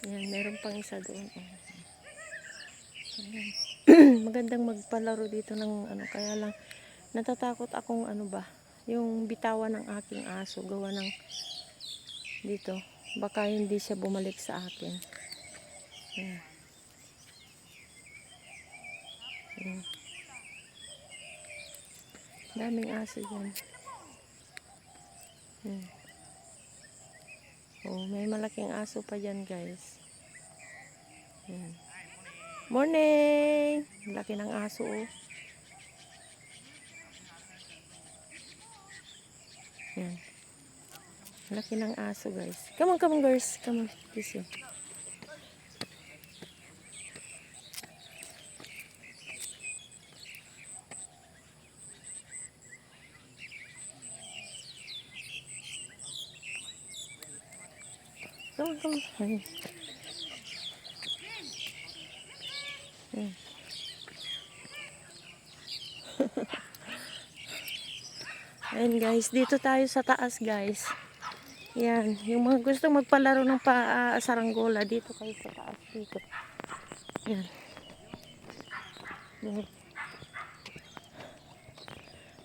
Ayan, meron pang isa doon. Ayan. Magandang magpalaro dito ng ano, kaya lang natatakot akong ano ba, yung bitawan ng aking aso gawa ng dito. Baka hindi siya bumalik sa akin. Ayan. Ayan. Daming aso dyan. Ayan. Oh, may malaking aso pa dyan, guys. Ayan. Morning! Laki ng aso, oh. Ayan. Laki ng aso, guys. Come on, girls. Come on, this way. Come on. Ayan. Ayan. Ayan, guys, dito tayo sa taas, guys. Yan, yung mga gusto magpalaro ng saranggola, dito kayo sa taas dito. Yan. Yan.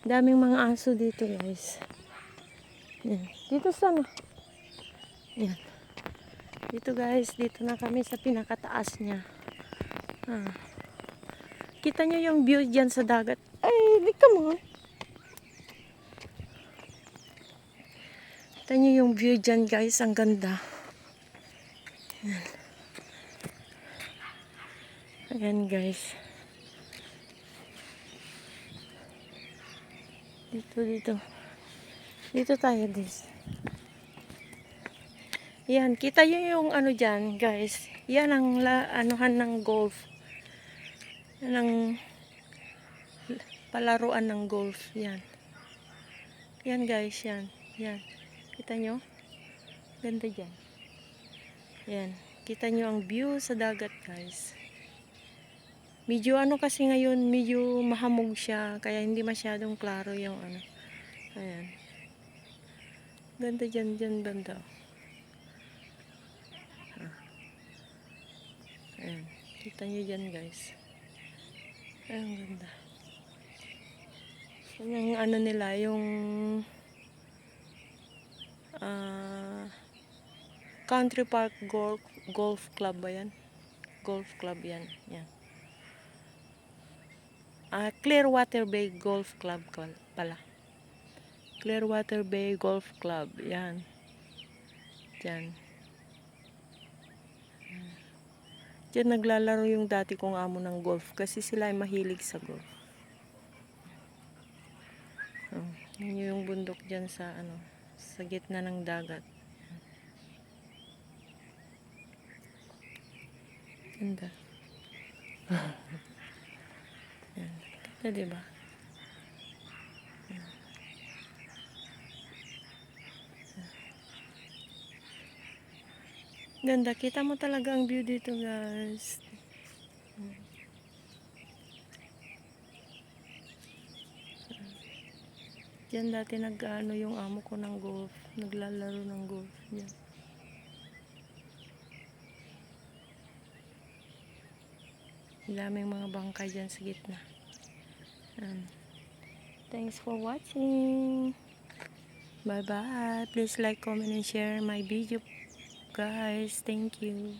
Daming mga aso dito, guys. Yan. Dito sana. Yan. Dito, guys, dito na kami sa pinakataas niya. Kita nyo yung view dyan sa dagat. Ay, come on. Kita nyo yung view dyan, guys. Ang ganda. Ayan. Ayan, guys. Dito. Dito tayo, guys. Yan. Kita nyo yung ano dyan, guys. Yan ang anuhan ng golf. Yan ang palaruan ng golf. Yan. Yan, guys. Yan. Yan. Kita nyo? Ganda dyan. Yan. Kita nyo ang view sa dagat, guys. Medyo ano kasi ngayon, medyo mahamog siya. Kaya hindi masyadong klaro yung ano. Ayan. Ganda dyan banda. Ayan. Kita nyo dyan, guys. Ayan, ganda. Yan yung ano nila, yung Country Park Golf Club ba yan? Golf Club yan. Yan. Clearwater Bay Golf Club pala. Clearwater Bay Golf Club. Yan. Diyan. Diyan naglalaro yung dati kong amo ng golf kasi sila ay mahilig sa golf. Yun yung bundok diyan sa ano, sa gitna ng dagat. Ganda. Yan. Ganda, diba? Ganda. Kita mo talaga ang view dito, guys. Diyan dati nag-ano yung amo ko ng golf. Naglalaro ng golf. Yan. Daming mga bangkay dyan sa gitna. Thanks for watching. Bye bye. Please like, comment, and share my video, guys. Thank you.